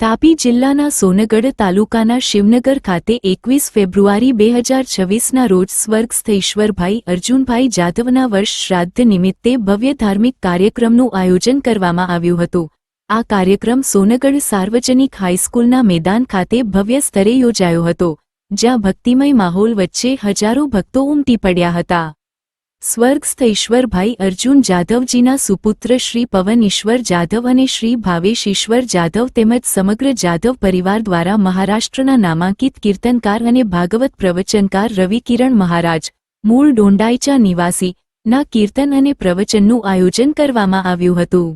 તાપી જિલ્લાના સોનગઢ તાલુકાના શિવનગર ખાતે 21 ફેબ્રુઆરી 2026ના રોજ સ્વર્ગસ્થ ઈશ્વરભાઈ અર્જુનભાઈ જાદવના વર્ષ શ્રાદ્ધ નિમિત્તે ભવ્ય ધાર્મિક કાર્યક્રમનું આયોજન કરવામાં આવ્યું હતું। આ કાર્યક્રમ સોનગઢ સાર્વજનિક હાઈસ્કૂલના મેદાન ખાતે ભવ્ય સ્તરે યોજાયો હતો, જ્યાં ભક્તિમય માહોલ વચ્ચે હજારો ભક્તો ઉમટી પડ્યા હતા। સ્વર્ગસ્થ ઈશ્વરભાઈ અર્જુન જાદવજીના સુપુત્ર શ્રી પવન ઈશ્વર જાદવ અને શ્રી ભાવેશ ઈશ્વર જાદવ તેમજ સમગ્ર જાદવ પરિવાર દ્વારા મહારાષ્ટ્રના નામાંકિત કીર્તનકાર અને ભાગવત પ્રવચનકાર રવિકિરણ મહારાજ, મૂળ ડોંડાઈચા નિવાસી, ના કીર્તન અને પ્રવચનનું આયોજન કરવામાં આવ્યું હતું।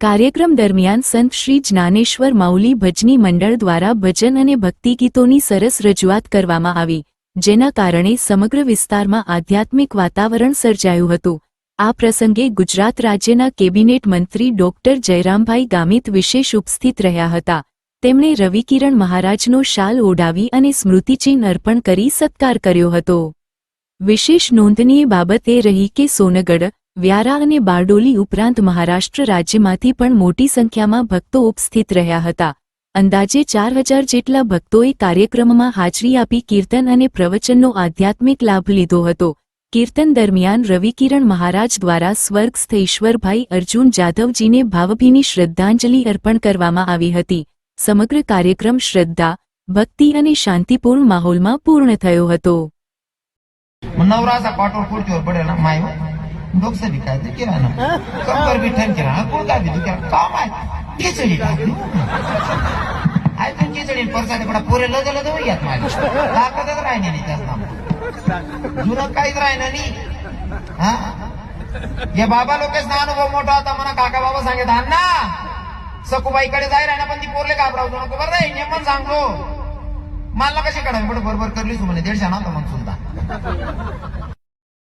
કાર્યક્રમ દરમિયાન સંત શ્રી જ્ઞાનેશ્વર માઉલી ભજની મંડળ દ્વારા ભજન અને ભક્તિગીતોની સરસ રજૂઆત કરવામાં આવી, જેના કારણે સમગ્ર વિસ્તારમાં આધ્યાત્મિક વાતાવરણ સર્જાયું હતું। આ પ્રસંગે ગુજરાત રાજ્યના કેબિનેટ મંત્રી ડોક્ટર જયરામભાઈ ગામિત વિશેષ ઉપસ્થિત રહ્યા હતા। તેમણે રવિકિરણ મહારાજનો શાલ ઓઢાવી અને સ્મૃતિચિહ્ન અર્પણ કરી સત્કાર કર્યો હતો। વિશેષ નોંધનીય બાબત એ રહી કે સોનગઢ, વ્યારા અને બારડોલી ઉપરાંત મહારાષ્ટ્ર રાજ્યમાંથી પણ મોટી સંખ્યામાં ભક્તો ઉપસ્થિત રહ્યા હતા। અંદાજે 4000 જેટલા ભક્તોએ કાર્યક્રમમાં હાજરી આપી કીર્તન અને પ્રવચનનો આધ્યાત્મિક લાભ લીધો હતો। કીર્તન દરમિયાન રવિકિરણ મહારાજ દ્વારા સ્વર્ગસ્થ ઈશ્વરભાઈ અર્જુન જાદવજીને ભાવભીની શ્રદ્ધાંજલિ અર્પણ કરવામાં આવી હતી। સમગ્ર કાર્યક્રમ શ્રદ્ધા, ભક્તિ અને શાંતિપૂર્ણ માહોલમાં પૂર્ણ થયો હતો। खिचड़ी आई तुम खिचड़ी परसाने पड़ा पूरे लद लद हो गया तुम्हारी ताकत राहिनी नाही त्यासना जुनं काहीच राहिना नाही। हा हे बाबा लोकेश ना अनुभव मोठा होता म्हणा, काका बाबा सांगत अण्णा सकुबाईकडे जाय राहिना पण ती पोरले घाबरावतो नको बरं रे, नेमन सांगतो मला कशी कळावी बरोबर करलीस म्हणे 150 ना तर मग सुद्धा